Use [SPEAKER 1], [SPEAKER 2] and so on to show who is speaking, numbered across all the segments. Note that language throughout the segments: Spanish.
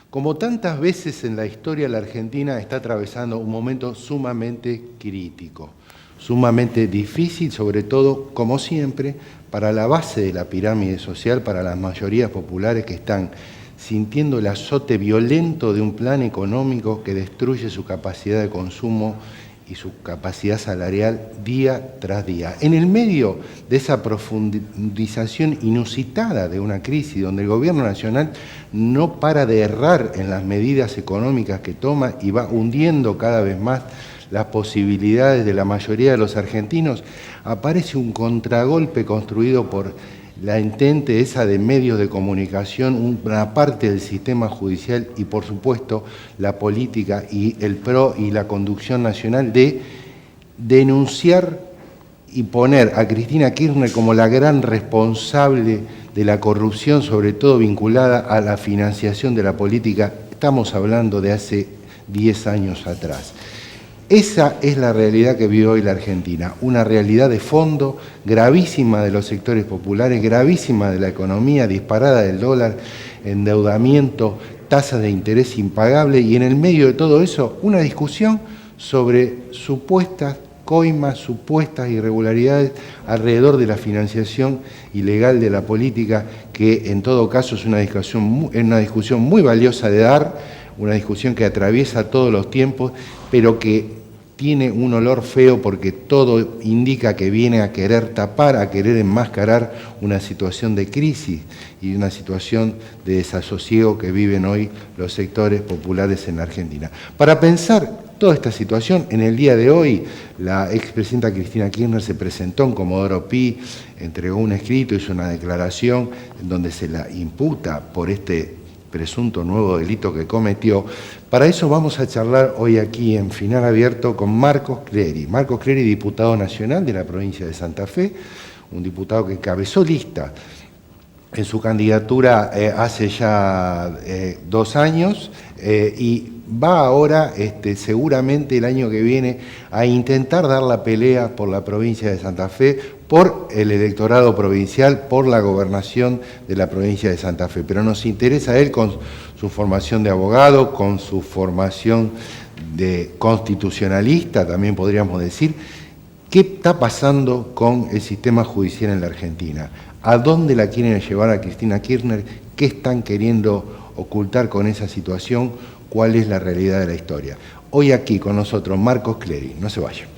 [SPEAKER 1] Como tantas veces en la historia, la Argentina está atravesando un momento sumamente crítico, sumamente difícil, sobre todo, como siempre, para la base de la pirámide social, para las mayorías populares que están sintiendo el azote violento de un plan económico que destruye su capacidad de consumo y su capacidad salarial día tras día. En el medio de esa profundización inusitada de una crisis donde el gobierno nacional no para de errar en las medidas económicas que toma y va hundiendo cada vez más las posibilidades de la mayoría de los argentinos, aparece un contragolpe construido por la entente esa de medios de comunicación, una parte del sistema judicial y, por supuesto, la política y el PRO y la conducción nacional de denunciar y poner a Cristina Kirchner como la gran responsable de la corrupción, sobre todo vinculada a la financiación de la política. Estamos hablando de hace 10 años atrás. Esa es la realidad que vive hoy la Argentina, una realidad de fondo gravísima de los sectores populares, gravísima de la economía, disparada del dólar, endeudamiento, tasas de interés impagable y en el medio de todo eso una discusión sobre supuestas coimas, supuestas irregularidades alrededor de la financiación ilegal de la política, que en todo caso es una discusión muy valiosa de dar, una discusión que atraviesa todos los tiempos, pero que tiene un olor feo porque todo indica que viene a querer tapar, a querer enmascarar una situación de crisis y una situación de desasosiego que viven hoy los sectores populares en la Argentina. Para pensar toda esta situación, en el día de hoy, la expresidenta Cristina Kirchner se presentó en Comodoro Pi, entregó un escrito, hizo una declaración en donde se la imputa por este presunto nuevo delito que cometió. Para eso vamos a charlar hoy aquí en Final Abierto con Marcos Clery. Marcos Clery, diputado nacional de la provincia de Santa Fe, un diputado que encabezó lista en su candidatura hace ya 2 años y va ahora, seguramente el año que viene, a intentar dar la pelea por la provincia de Santa Fe, por el electorado provincial, por la gobernación de la provincia de Santa Fe. Pero nos interesa a él con su formación de abogado, con su formación de constitucionalista, también podríamos decir, ¿qué está pasando con el sistema judicial en la Argentina? ¿A dónde la quieren llevar a Cristina Kirchner? ¿Qué están queriendo ocultar con esa situación? ¿Cuál es la realidad de la historia? Hoy aquí con nosotros Marcos Clery. No se vayan.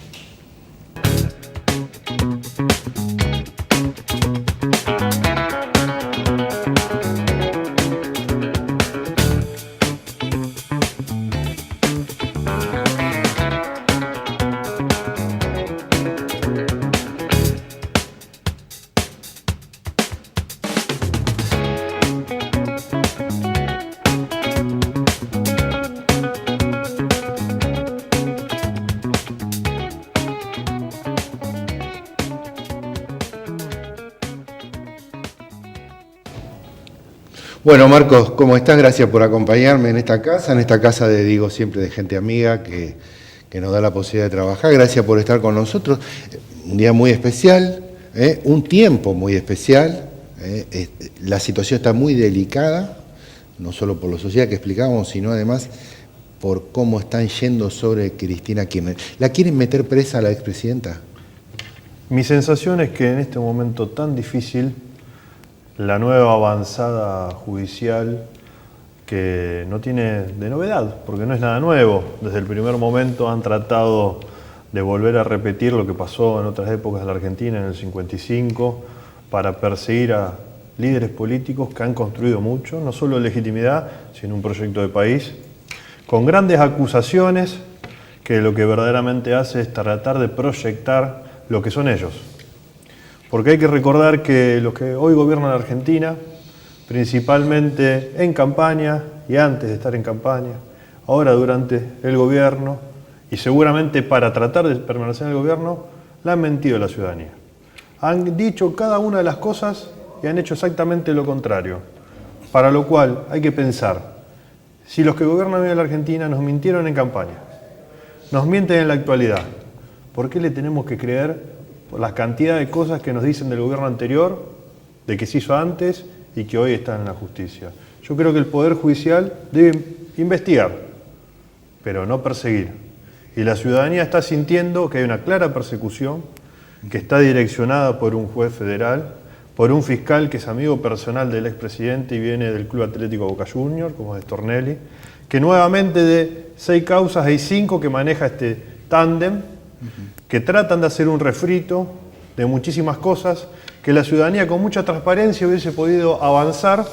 [SPEAKER 1] Bueno, Marcos, ¿cómo estás? Gracias por acompañarme en esta casa de, digo siempre, de gente amiga que nos da la posibilidad de trabajar. Gracias por estar con nosotros. Un día muy especial, un tiempo muy especial. La situación está muy delicada, no solo por la sociedad que explicábamos, sino además por cómo están yendo sobre Cristina Kirchner. ¿La quieren meter presa a la expresidenta?
[SPEAKER 2] Mi sensación es que en este momento tan difícil, la nueva avanzada judicial, que no tiene de novedad, porque no es nada nuevo. Desde el primer momento han tratado de volver a repetir lo que pasó en otras épocas de la Argentina, en el 55, para perseguir a líderes políticos que han construido mucho, no solo legitimidad, sino un proyecto de país, con grandes acusaciones que lo que verdaderamente hace es tratar de proyectar lo que son ellos. Porque hay que recordar que los que hoy gobiernan la Argentina, principalmente en campaña y antes de estar en campaña, ahora durante el gobierno y seguramente para tratar de permanecer en el gobierno, le han mentido a la ciudadanía. Han dicho cada una de las cosas y han hecho exactamente lo contrario. Para lo cual hay que pensar, si los que gobiernan hoy en la Argentina nos mintieron en campaña, nos mienten en la actualidad, ¿por qué le tenemos que creer por la cantidad de cosas que nos dicen del gobierno anterior, de que se hizo antes y que hoy están en la justicia? Yo creo que el Poder Judicial debe investigar, pero no perseguir. Y la ciudadanía está sintiendo que hay una clara persecución, que está direccionada por un juez federal, por un fiscal que es amigo personal del expresidente y viene del Club Atlético Boca Juniors, como es Stornelli, que nuevamente de 6 causas hay 5 que maneja este tándem, que tratan de hacer un refrito de muchísimas cosas, que la ciudadanía con mucha transparencia hubiese podido avanzar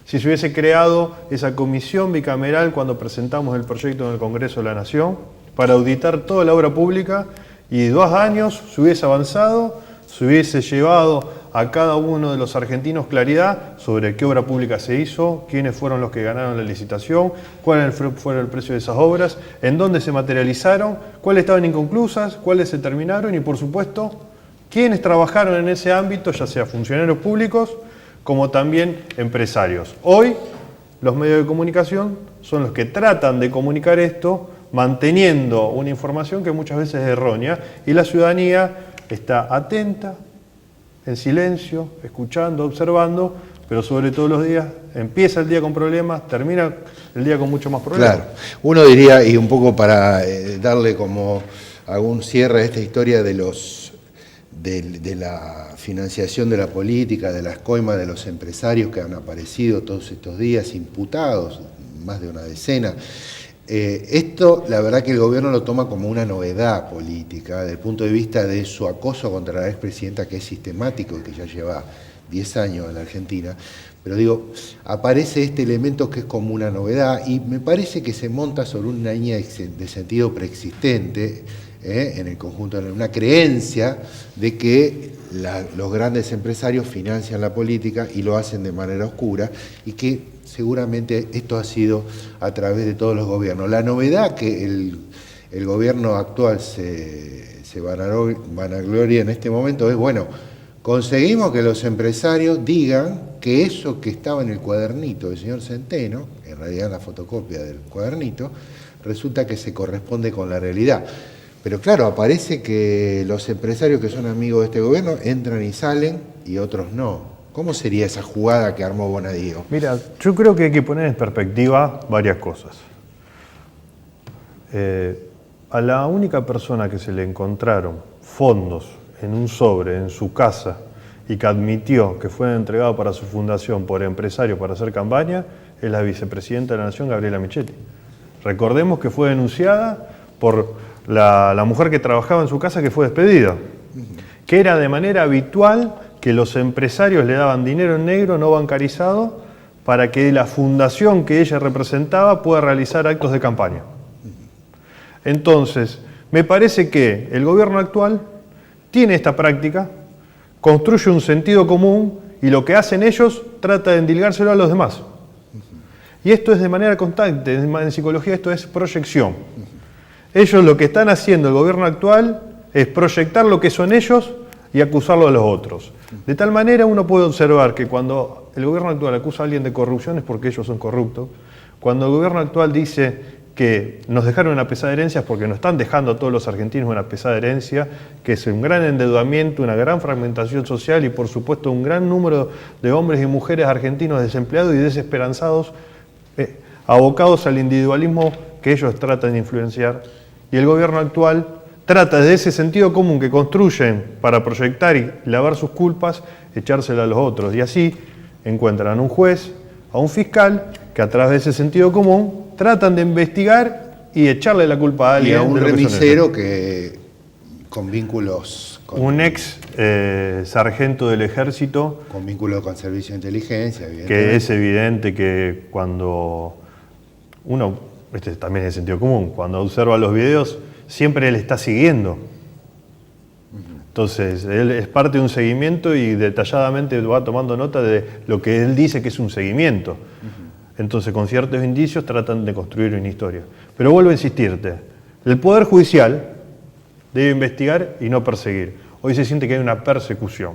[SPEAKER 2] si se hubiese creado esa comisión bicameral cuando presentamos el proyecto en el Congreso de la Nación para auditar toda la obra pública, y 2 años se hubiese avanzado, se hubiese llevado a cada uno de los argentinos claridad sobre qué obra pública se hizo, quiénes fueron los que ganaron la licitación, cuál fue el precio de esas obras, en dónde se materializaron, cuáles estaban inconclusas, cuáles se terminaron y, por supuesto, quiénes trabajaron en ese ámbito, ya sea funcionarios públicos como también empresarios. Hoy, los medios de comunicación son los que tratan de comunicar esto manteniendo una información que muchas veces es errónea, y la ciudadanía está atenta, en silencio, escuchando, observando, pero sobre todos los días empieza el día con problemas, termina el día con mucho más problemas.
[SPEAKER 1] Claro, uno diría, y un poco para darle como algún cierre a esta historia de la financiación de la política, de las coimas de los empresarios que han aparecido todos estos días, imputados, más de una decena. Esto, la verdad que el gobierno lo toma como una novedad política, desde el punto de vista de su acoso contra la expresidenta, que es sistemático y que ya lleva 10 años en la Argentina. Pero digo, aparece este elemento que es como una novedad y me parece que se monta sobre una línea de sentido preexistente, en el conjunto, en una creencia de que los grandes empresarios financian la política y lo hacen de manera oscura, y que seguramente esto ha sido a través de todos los gobiernos. La novedad que el gobierno actual se vanagloria en este momento es, bueno, conseguimos que los empresarios digan que eso que estaba en el cuadernito del señor Centeno, en realidad la fotocopia del cuadernito, resulta que se corresponde con la realidad. Pero claro, aparece que los empresarios que son amigos de este gobierno entran y salen y otros no. ¿Cómo sería esa jugada que armó Bonadío?
[SPEAKER 2] Mira, yo creo que hay que poner en perspectiva varias cosas. A la única persona que se le encontraron fondos en un sobre en su casa y que admitió que fue entregado para su fundación por empresarios para hacer campaña es la vicepresidenta de la Nación, Gabriela Michetti. Recordemos que fue denunciada por la mujer que trabajaba en su casa, que fue despedida, que era de manera habitual que los empresarios le daban dinero en negro no bancarizado para que la fundación que ella representaba pueda realizar actos de campaña. Entonces, me parece que el gobierno actual tiene esta práctica, construye un sentido común y lo que hacen ellos trata de endilgárselo a los demás. Y esto es de manera constante, en psicología esto es proyección. Ellos lo que están haciendo, el gobierno actual, es proyectar lo que son ellos y acusarlo a los otros. De tal manera uno puede observar que cuando el gobierno actual acusa a alguien de corrupción es porque ellos son corruptos. Cuando el gobierno actual dice que nos dejaron una pesada herencia es porque nos están dejando a todos los argentinos una pesada herencia, que es un gran endeudamiento, una gran fragmentación social y por supuesto un gran número de hombres y mujeres argentinos desempleados y desesperanzados, abocados al individualismo que ellos tratan de influenciar. Y el gobierno actual trata de ese sentido común que construyen para proyectar y lavar sus culpas, echársela a los otros. Y así encuentran a un juez, a un fiscal, que a través de ese sentido común tratan de investigar y echarle la culpa a alguien.
[SPEAKER 1] Y a un remisero que con vínculos...
[SPEAKER 2] un ex sargento del ejército.
[SPEAKER 1] Con vínculos con servicio de inteligencia,
[SPEAKER 2] que es evidente que cuando uno, este también es de sentido común, cuando observa los videos, siempre él está siguiendo. Entonces, él es parte de un seguimiento y detalladamente va tomando nota de lo que él dice que es un seguimiento. Entonces, con ciertos indicios tratan de construir una historia. Pero vuelvo a insistirte, el Poder Judicial debe investigar y no perseguir. Hoy se siente que hay una persecución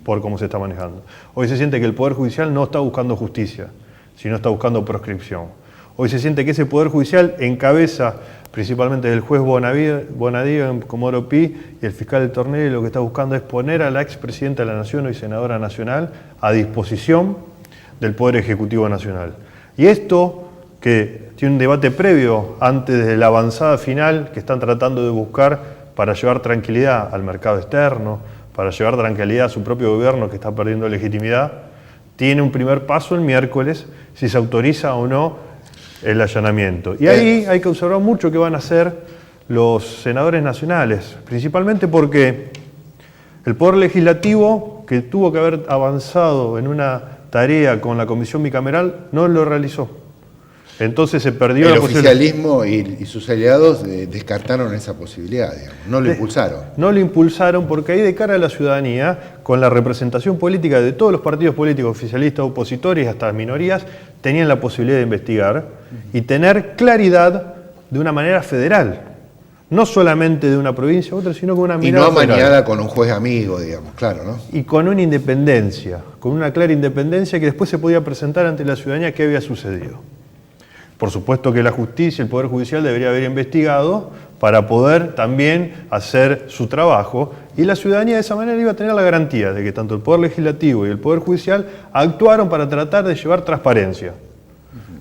[SPEAKER 2] por cómo se está manejando. Hoy se siente que el Poder Judicial no está buscando justicia, sino está buscando proscripción. Hoy se siente que ese Poder Judicial encabeza principalmente el juez Bonadío en Comodoro Pi y el fiscal de Stornelli, lo que está buscando es poner a la expresidenta de la Nación, hoy senadora nacional, a disposición del Poder Ejecutivo Nacional. Y esto, que tiene un debate previo antes de la avanzada final que están tratando de buscar para llevar tranquilidad al mercado externo, para llevar tranquilidad a su propio gobierno que está perdiendo legitimidad, tiene un primer paso el miércoles, si se autoriza o no el allanamiento. Y ahí hay que observar mucho qué van a hacer los senadores nacionales, principalmente porque el Poder Legislativo, que tuvo que haber avanzado en una tarea con la Comisión Bicameral, no lo realizó. Entonces se perdió la posibilidad.
[SPEAKER 1] El oficialismo y sus aliados descartaron esa posibilidad, digamos, no lo impulsaron.
[SPEAKER 2] No lo impulsaron porque ahí de cara a la ciudadanía, con la representación política de todos los partidos políticos, oficialistas, opositores y hasta minorías, tenían la posibilidad de investigar y tener claridad de una manera federal. No solamente de una provincia a otra, sino con una mirada federal.
[SPEAKER 1] Y no amañada con un juez amigo, digamos, claro, ¿no?
[SPEAKER 2] Y con una independencia, con una clara independencia que después se podía presentar ante la ciudadanía qué había sucedido. Por supuesto que la justicia, el Poder Judicial debería haber investigado para poder también hacer su trabajo y la ciudadanía de esa manera iba a tener la garantía de que tanto el Poder Legislativo y el Poder Judicial actuaron para tratar de llevar transparencia.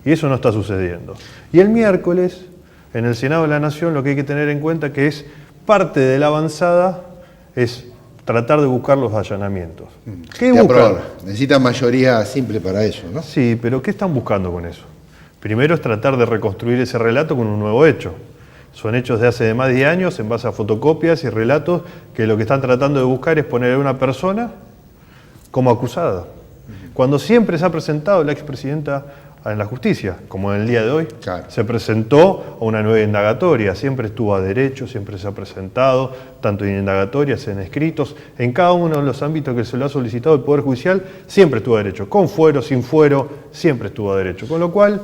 [SPEAKER 2] Y eso no está sucediendo. Y el miércoles, en el Senado de la Nación, lo que hay que tener en cuenta que es parte de la avanzada es tratar de buscar los allanamientos. ¿Qué buscan?
[SPEAKER 1] Necesitan mayoría simple para eso, ¿no?
[SPEAKER 2] Sí, pero ¿qué están buscando con eso? Primero es tratar de reconstruir ese relato con un nuevo hecho. Son hechos de hace más de 10 años en base a fotocopias y relatos que lo que están tratando de buscar es poner a una persona como acusada. Cuando siempre se ha presentado la expresidenta en la justicia, como en el día de hoy, claro, se presentó a una nueva indagatoria, siempre estuvo a derecho, siempre se ha presentado, tanto en indagatorias, en escritos, en cada uno de los ámbitos que se lo ha solicitado el Poder Judicial, siempre estuvo a derecho, con fuero, sin fuero, siempre estuvo a derecho. Con lo cual,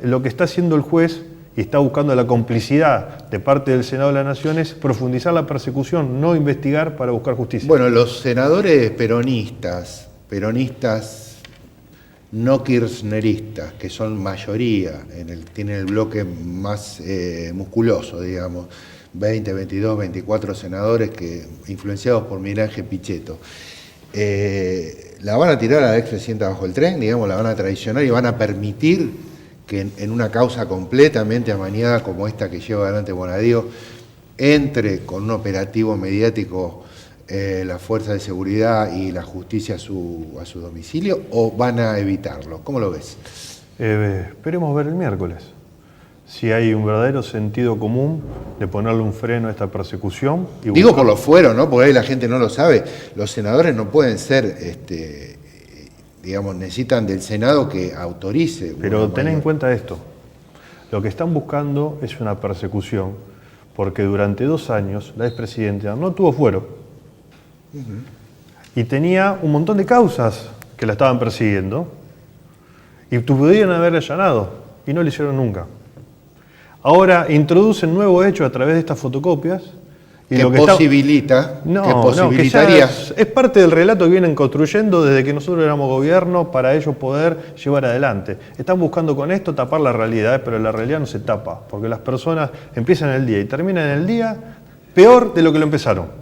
[SPEAKER 2] lo que está haciendo el juez y está buscando la complicidad de parte del Senado de la Nación es profundizar la persecución, no investigar para buscar justicia.
[SPEAKER 1] Bueno, los senadores peronistas no kirchneristas, que son mayoría, tienen el bloque más musculoso, digamos, 20, 22, 24 senadores influenciados por Miguel Ángel Pichetto. ¿La van a tirar a la expresidenta bajo el tren? Digamos, ¿la van a traicionar y van a permitir que en una causa completamente amañada como esta que lleva adelante Bonadío entre con un operativo mediático la fuerza de seguridad y la justicia a su domicilio, o van a evitarlo? ¿Cómo lo ves?
[SPEAKER 2] Esperemos ver el miércoles si hay un verdadero sentido común de ponerle un freno a esta persecución.
[SPEAKER 1] Digo por los fueros, ¿no? Porque ahí la gente no lo sabe. Los senadores no pueden ser, digamos, necesitan del Senado que autorice.
[SPEAKER 2] Pero ten en cuenta esto. Lo que están buscando es una persecución, porque durante 2 años la expresidenta no tuvo fuero. Y tenía un montón de causas que la estaban persiguiendo y pudieron haberle allanado y no lo hicieron nunca. Ahora introducen nuevo hecho a través de estas fotocopias y
[SPEAKER 1] que
[SPEAKER 2] lo que
[SPEAKER 1] posibilita,
[SPEAKER 2] posibilitaría. Es parte del relato que vienen construyendo desde que nosotros éramos gobierno para ellos poder llevar adelante. Están buscando con esto tapar la realidad, pero la realidad no se tapa, porque las personas empiezan el día y terminan el día peor de lo que lo empezaron.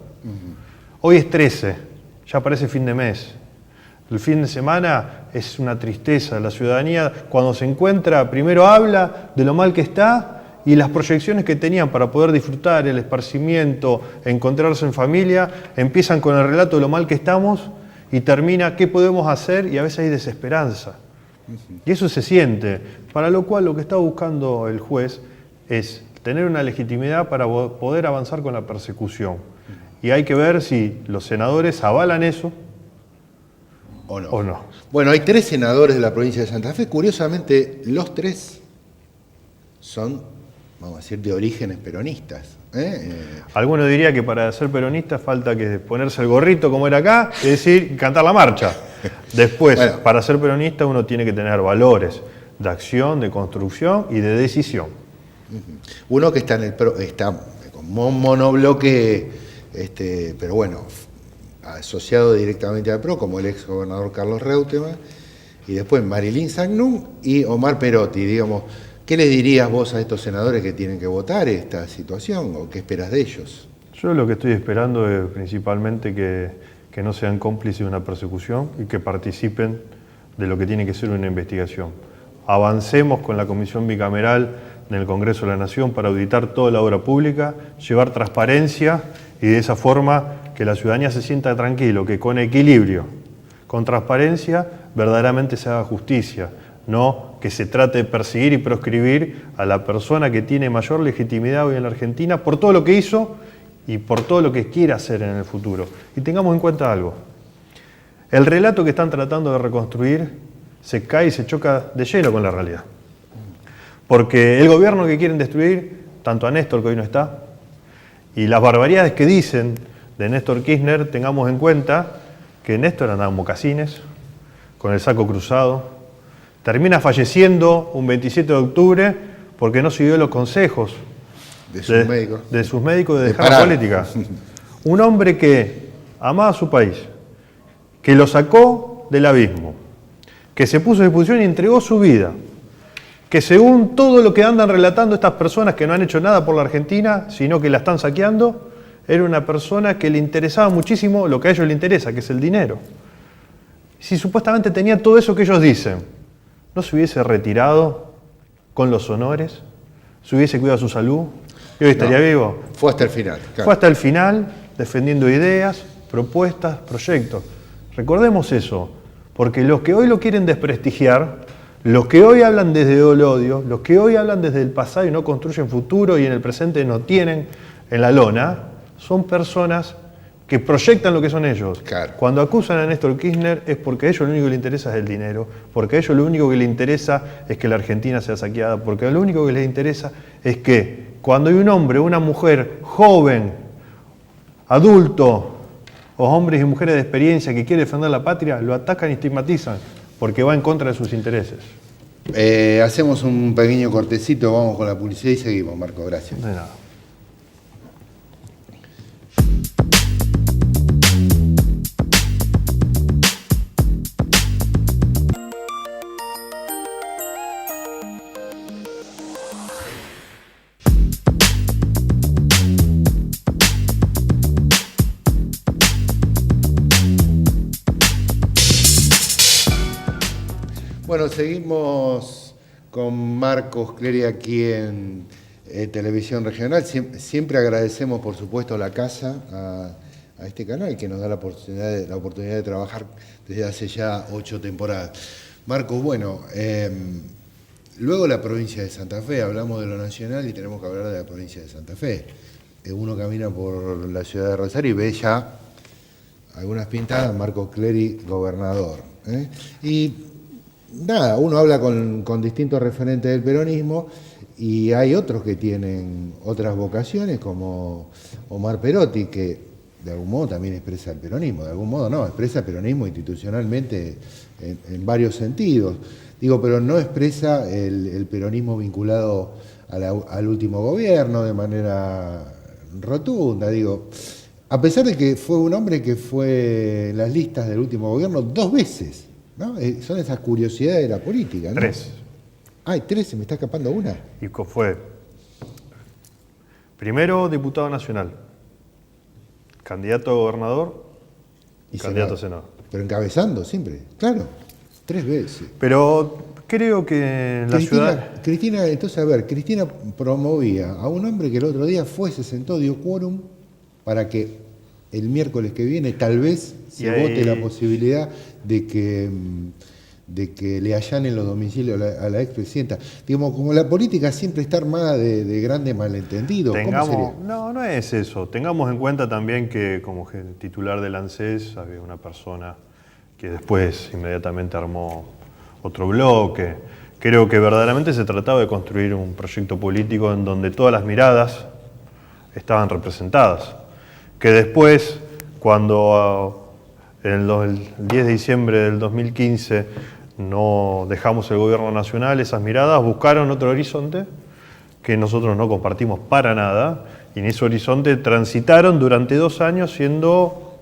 [SPEAKER 2] Hoy es 13, ya parece fin de mes. El fin de semana es una tristeza. La ciudadanía, cuando se encuentra, primero habla de lo mal que está y las proyecciones que tenían para poder disfrutar el esparcimiento, encontrarse en familia, empiezan con el relato de lo mal que estamos y termina qué podemos hacer, y a veces hay desesperanza. Y eso se siente, para lo cual lo que está buscando el juez es tener una legitimidad para poder avanzar con la persecución. Y hay que ver si los senadores avalan eso o no.
[SPEAKER 1] Bueno, hay 3 senadores de la provincia de Santa Fe. Curiosamente, los 3 son, vamos a decir, de orígenes peronistas.
[SPEAKER 2] Alguno diría que para ser peronista falta que ponerse el gorrito como era acá, es decir, cantar la marcha. Después, bueno, para ser peronista uno tiene que tener valores de acción, de construcción y de decisión.
[SPEAKER 1] Uno que está como un monobloque, pero bueno, asociado directamente al PRO, como el ex gobernador Carlos Reutemann, y después Marilyn Sagnum y Omar Perotti. Digamos, ¿qué les dirías vos a estos senadores que tienen que votar esta situación, o qué esperas de ellos?
[SPEAKER 2] Yo lo que estoy esperando es principalmente que no sean cómplices de una persecución y que participen de lo que tiene que ser una investigación. Avancemos con la comisión bicameral en el Congreso de la Nación para auditar toda la obra pública, llevar transparencia y de esa forma que la ciudadanía se sienta tranquilo, que con equilibrio, con transparencia, verdaderamente se haga justicia, no que se trate de perseguir y proscribir a la persona que tiene mayor legitimidad hoy en la Argentina por todo lo que hizo y por todo lo que quiere hacer en el futuro. Y tengamos en cuenta algo, el relato que están tratando de reconstruir se cae y se choca de lleno con la realidad. Porque el gobierno que quieren destruir, tanto a Néstor, que hoy no está, y las barbaridades que dicen de Néstor Kirchner, tengamos en cuenta que Néstor andaba en mocasines, con el saco cruzado, termina falleciendo un 27 de octubre porque no siguió los consejos
[SPEAKER 1] de sus médicos
[SPEAKER 2] de dejar la política. Un hombre que amaba a su país, que lo sacó del abismo, que se puso a disposición y entregó su vida, que según todo lo que andan relatando estas personas que no han hecho nada por la Argentina, sino que la están saqueando, era una persona que le interesaba muchísimo lo que a ellos les interesa, que es el dinero. Si supuestamente tenía todo eso que ellos dicen, ¿no se hubiese retirado con los honores? ¿Se hubiese cuidado su salud? ¿Y hoy estaría vivo?
[SPEAKER 1] Fue hasta el final.
[SPEAKER 2] Claro. Fue hasta el final, defendiendo ideas, propuestas, proyectos. Recordemos eso, porque los que hoy lo quieren desprestigiar, los que hoy hablan desde el odio, los que hoy hablan desde el pasado y no construyen futuro y en el presente no tienen en la lona, son personas que proyectan lo que son ellos.
[SPEAKER 1] Claro.
[SPEAKER 2] Cuando acusan a Néstor Kirchner es porque a ellos lo único que les interesa es el dinero, porque a ellos lo único que les interesa es que la Argentina sea saqueada, porque lo único que les interesa es que cuando hay un hombre o una mujer joven, adulto, o hombres y mujeres de experiencia que quieren defender la patria, lo atacan y estigmatizan, porque va en contra de sus intereses.
[SPEAKER 1] Hacemos un pequeño cortecito, vamos con la publicidad y seguimos, Marco, gracias.
[SPEAKER 2] De nada.
[SPEAKER 1] Bueno, seguimos con Marcos Clery aquí en Televisión Regional. Siempre agradecemos, por supuesto, la casa a este canal que nos da la oportunidad de trabajar desde hace ya 8 temporadas. Marcos, bueno, luego la provincia de Santa Fe, hablamos de lo nacional y tenemos que hablar de la provincia de Santa Fe. Uno camina por la ciudad de Rosario y ve ya algunas pintadas, Marcos Clery, gobernador. Y nada, uno habla con distintos referentes del peronismo y hay otros que tienen otras vocaciones, como Omar Perotti, que de algún modo también expresa el peronismo, de algún modo no, expresa el peronismo institucionalmente en varios sentidos. Digo, pero no expresa el peronismo vinculado al último gobierno de manera rotunda, digo. A pesar de que fue un hombre que fue en las listas del último gobierno 2 veces. ¿No? Son esas curiosidades de la política, ¿no?
[SPEAKER 2] 3.
[SPEAKER 1] Ay, 3, se me está escapando una.
[SPEAKER 2] Y fue primero diputado nacional, candidato a gobernador y candidato a senador.
[SPEAKER 1] Pero encabezando siempre, claro, 3 veces.
[SPEAKER 2] Pero creo que la ciudad...
[SPEAKER 1] Cristina, entonces, a ver, Cristina promovía a un hombre que el otro día se sentó, dio quórum para que el miércoles que viene tal vez se vote la posibilidad de que le allanen los domicilios a la expresidenta. Digamos, como la política siempre está armada de grandes malentendidos. ¿Cómo sería?
[SPEAKER 2] No es eso. Tengamos en cuenta también que como titular del ANSES había una persona que después inmediatamente armó otro bloque. Creo que verdaderamente se trataba de construir un proyecto político en donde todas las miradas estaban representadas. Que después, cuando el 10 de diciembre del 2015 no dejamos el gobierno nacional, esas miradas buscaron otro horizonte que nosotros no compartimos para nada, y en ese horizonte transitaron durante 2 años siendo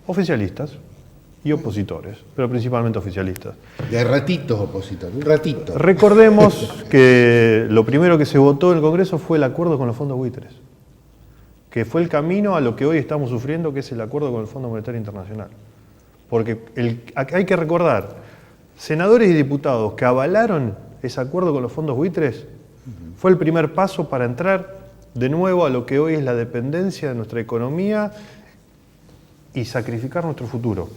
[SPEAKER 2] oficialistas y opositores, pero principalmente oficialistas.
[SPEAKER 1] De ratitos opositores, un ratito.
[SPEAKER 2] Recordemos que lo primero que se votó en el Congreso fue el acuerdo con los fondos buitres, que fue el camino a lo que hoy estamos sufriendo, que es el acuerdo con el Fondo Monetario Internacional. Porque hay que recordar, senadores y diputados que avalaron ese acuerdo con los fondos buitres fue el primer paso para entrar de nuevo a lo que hoy es la dependencia de nuestra economía y sacrificar nuestro futuro.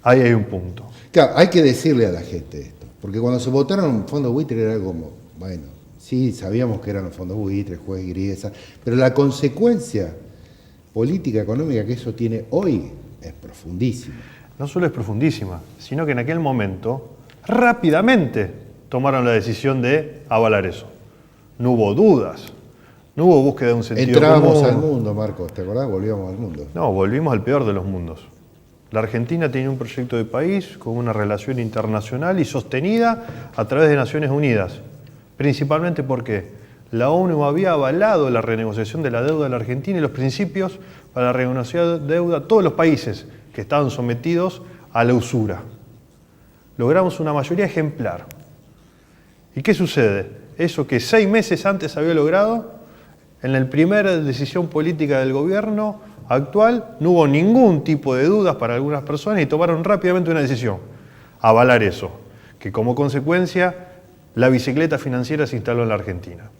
[SPEAKER 2] Ahí hay un punto.
[SPEAKER 1] Claro, hay que decirle a la gente esto, porque cuando se votaron fondos buitres era como, bueno, sí, sabíamos que eran los fondos buitres, juez Griesa, pero la consecuencia política, económica que eso tiene hoy es profundísima.
[SPEAKER 2] No solo es profundísima, sino que en aquel momento rápidamente tomaron la decisión de avalar eso. No hubo dudas, no hubo búsqueda de un sentido
[SPEAKER 1] Entrábamos
[SPEAKER 2] común.
[SPEAKER 1] al mundo, Marcos, ¿te acordás? Volvíamos al mundo.
[SPEAKER 2] No, volvimos al peor de los mundos. La Argentina tenía un proyecto de país con una relación internacional y sostenida a través de Naciones Unidas, principalmente porque la ONU había avalado la renegociación de la deuda de la Argentina y los principios para la renegociación de deuda a todos los países que estaban sometidos a la usura. Logramos una mayoría ejemplar. ¿Y qué sucede? Eso que 6 meses antes había logrado, en la primera decisión política del gobierno actual no hubo ningún tipo de dudas para algunas personas y tomaron rápidamente una decisión, avalar eso, que como consecuencia la bicicleta financiera se instaló en la Argentina.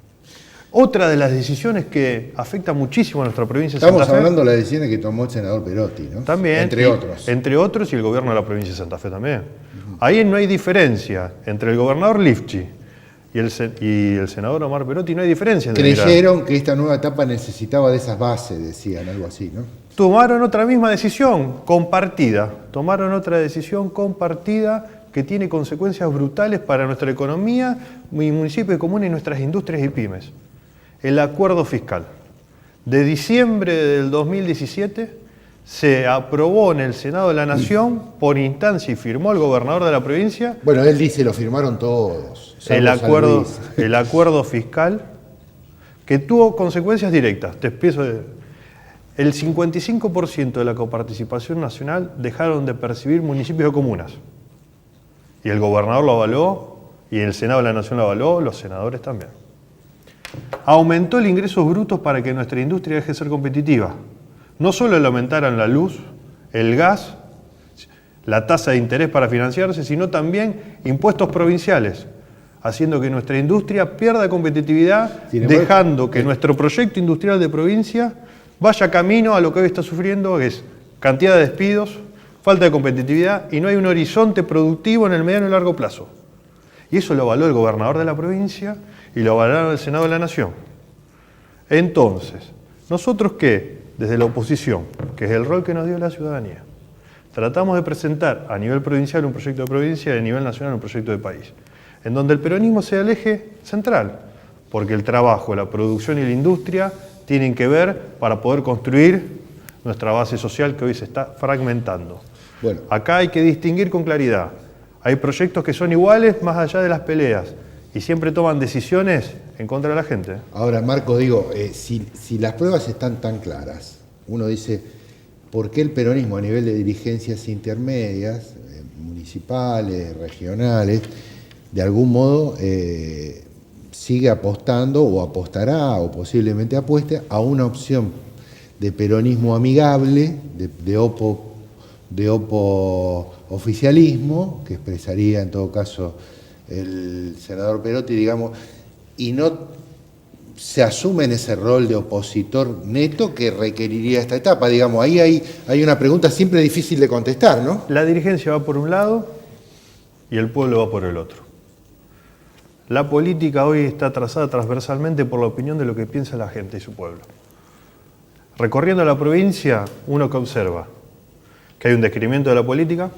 [SPEAKER 2] Otra de las decisiones que afecta muchísimo a nuestra provincia de Santa Fe.
[SPEAKER 1] Estamos hablando de las decisiones que tomó el senador Perotti, ¿no?
[SPEAKER 2] También.
[SPEAKER 1] Entre otros.
[SPEAKER 2] Entre otros y el gobierno de la provincia de Santa Fe también. Ahí no hay diferencia entre el gobernador Lifchi y el senador Omar Perotti, no hay diferencia.
[SPEAKER 1] Creyeron que esta nueva etapa necesitaba de esas bases, decían, algo así, ¿no?
[SPEAKER 2] Tomaron otra misma decisión compartida. Tomaron otra decisión compartida que tiene consecuencias brutales para nuestra economía, mi municipio común y nuestras industrias y pymes. El acuerdo fiscal. De diciembre del 2017 se aprobó en el Senado de la Nación por instancia y firmó el gobernador de la provincia.
[SPEAKER 1] Bueno, él dice, lo firmaron todos.
[SPEAKER 2] El acuerdo fiscal que tuvo consecuencias directas. Te empiezo el 55% de la coparticipación nacional dejaron de percibir municipios o comunas. Y el gobernador lo avaló, y el Senado de la Nación lo avaló, los senadores también. Aumentó el ingreso bruto para que nuestra industria deje de ser competitiva. No solo le aumentaron la luz, el gas, la tasa de interés para financiarse, sino también impuestos provinciales, haciendo que nuestra industria pierda competitividad, dejando que nuestro proyecto industrial de provincia vaya camino a lo que hoy está sufriendo, que es cantidad de despidos, falta de competitividad y no hay un horizonte productivo en el mediano y largo plazo. Y eso lo avaló el gobernador de la provincia y lo avalaron el Senado de la Nación. Entonces, nosotros que, desde la oposición, que es el rol que nos dio la ciudadanía, tratamos de presentar a nivel provincial un proyecto de provincia y a nivel nacional un proyecto de país, en donde el peronismo sea el eje central, porque el trabajo, la producción y la industria tienen que ver para poder construir nuestra base social que hoy se está fragmentando.
[SPEAKER 1] Bueno.
[SPEAKER 2] Acá hay que distinguir con claridad. Hay proyectos que son iguales más allá de las peleas y siempre toman decisiones en contra de la gente.
[SPEAKER 1] Ahora, Marco, digo, si las pruebas están tan claras, uno dice, ¿por qué el peronismo a nivel de dirigencias intermedias, municipales, regionales, de algún modo sigue apostando o apostará o posiblemente apueste a una opción de peronismo amigable, de oficialismo, que expresaría en todo caso el senador Perotti, digamos, y no se asume en ese rol de opositor neto que requeriría esta etapa? Digamos, ahí hay una pregunta siempre difícil de contestar, ¿no?
[SPEAKER 2] La dirigencia va por un lado y el pueblo va por el otro. La política hoy está trazada transversalmente por la opinión de lo que piensa la gente y su pueblo. Recorriendo la provincia, uno que observa que hay un descreimiento de la política,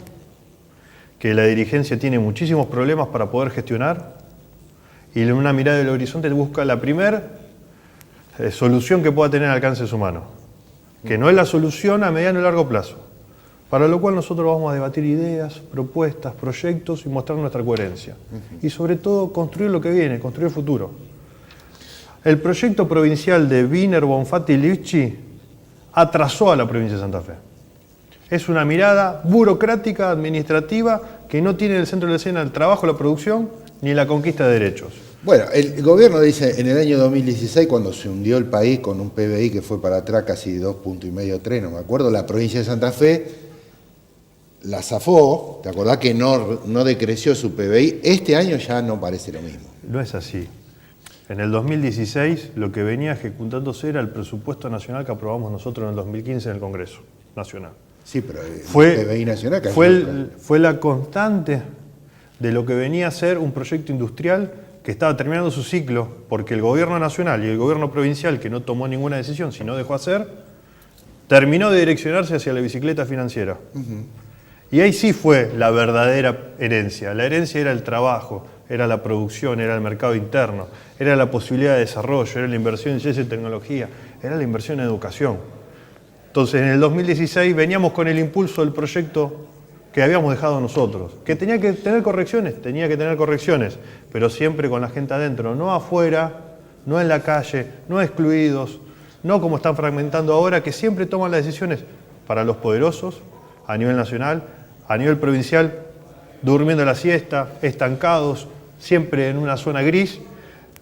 [SPEAKER 2] que la dirigencia tiene muchísimos problemas para poder gestionar y en una mirada del horizonte busca la primera solución que pueda tener al alcance de su mano, que no es la solución a mediano y largo plazo, para lo cual nosotros vamos a debatir ideas, propuestas, proyectos y mostrar nuestra coherencia. Y sobre todo construir lo que viene, construir el futuro. El proyecto provincial de Wiener, Bonfatti y Lifchi atrasó a la provincia de Santa Fe. Es una mirada burocrática, administrativa, que no tiene en el centro de la escena el trabajo, la producción, ni la conquista de derechos.
[SPEAKER 1] Bueno, el gobierno dice, en el año 2016, cuando se hundió el país con un PBI que fue para atrás casi 2,5 puntos, no me acuerdo, la provincia de Santa Fe la zafó, ¿te acordás que no decreció su PBI? Este año ya no parece lo mismo.
[SPEAKER 2] No es así. En el 2016 lo que venía ejecutándose era el presupuesto nacional que aprobamos nosotros en el 2015 en el Congreso Nacional.
[SPEAKER 1] Sí, pero el
[SPEAKER 2] Fue,
[SPEAKER 1] PBI nacional cayó.
[SPEAKER 2] fue la constante de lo que venía a ser un proyecto industrial que estaba terminando su ciclo porque el gobierno nacional y el gobierno provincial, que no tomó ninguna decisión, sino dejó hacer, terminó de direccionarse hacia la bicicleta financiera. Y ahí sí fue la verdadera herencia. La herencia era el trabajo, era la producción, era el mercado interno, era la posibilidad de desarrollo, era la inversión en ciencia y tecnología, era la inversión en educación. Entonces, en el 2016 veníamos con el impulso del proyecto que habíamos dejado nosotros, que tenía que tener correcciones, pero siempre con la gente adentro, no afuera, no en la calle, no excluidos, no como están fragmentando ahora, que siempre toman las decisiones para los poderosos, a nivel nacional, a nivel provincial, durmiendo la siesta, estancados, siempre en una zona gris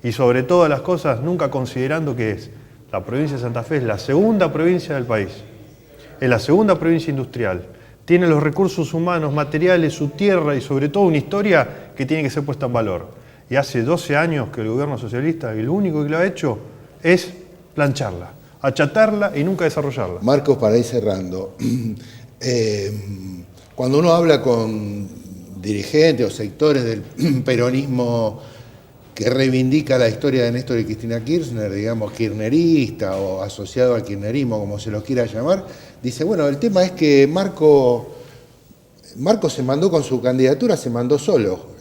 [SPEAKER 2] y sobre todas las cosas nunca considerando que la provincia de Santa Fe es la segunda provincia del país, es la segunda provincia industrial, tiene los recursos humanos, materiales, su tierra y sobre todo una historia que tiene que ser puesta en valor. Y hace 12 años que el gobierno socialista, y lo único que lo ha hecho es plancharla, achatarla y nunca desarrollarla.
[SPEAKER 1] Marcos, para ir cerrando, cuando uno habla con dirigentes o sectores del peronismo que reivindica la historia de Néstor y Cristina Kirchner, digamos kirchnerista o asociado al kirchnerismo, como se los quiera llamar, dice, bueno, el tema es que Marco se mandó con su candidatura, se mandó solo,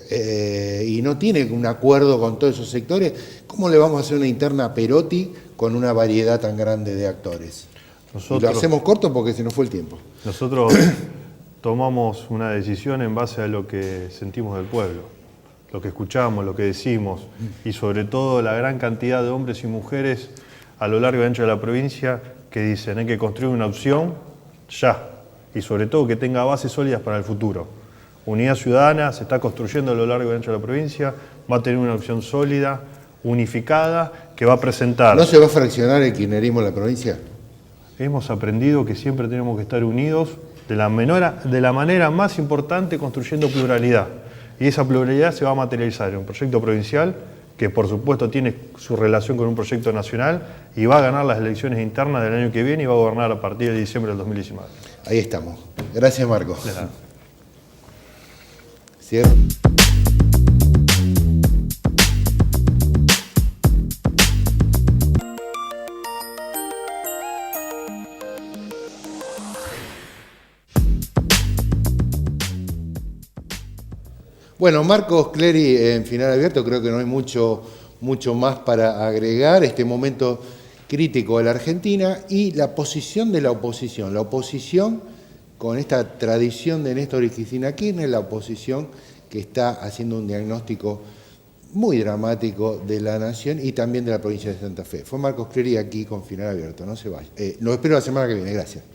[SPEAKER 1] y no tiene un acuerdo con todos esos sectores. ¿Cómo le vamos a hacer una interna a Perotti con una variedad tan grande de actores? Y lo hacemos corto porque se nos fue el tiempo.
[SPEAKER 2] Nosotros tomamos una decisión en base a lo que sentimos del pueblo, lo que escuchamos, lo que decimos, y sobre todo la gran cantidad de hombres y mujeres a lo largo y ancho de la provincia que dicen hay que construir una opción ya, y sobre todo que tenga bases sólidas para el futuro. Unidad Ciudadana se está construyendo a lo largo y ancho de la provincia, va a tener una opción sólida, unificada, que va a presentar...
[SPEAKER 1] ¿No se va a fraccionar el kirchnerismo en la provincia?
[SPEAKER 2] Hemos aprendido que siempre tenemos que estar unidos de la manera más importante, construyendo pluralidad. Y esa pluralidad se va a materializar en un proyecto provincial que por supuesto tiene su relación con un proyecto nacional y va a ganar las elecciones internas del año que viene y va a gobernar a partir de diciembre del 2019.
[SPEAKER 1] Ahí estamos. Gracias, Marcos.
[SPEAKER 2] De nada.
[SPEAKER 1] ¿Cierto? Bueno, Marcos Clery, en Final Abierto, creo que no hay mucho más para agregar. Este momento crítico de la Argentina y la posición de la oposición. La oposición con esta tradición de Néstor y Cristina Kirchner, la oposición que está haciendo un diagnóstico muy dramático de la nación y también de la provincia de Santa Fe. Fue Marcos Clery aquí con Final Abierto. No se vaya. Lo espero la semana que viene. Gracias.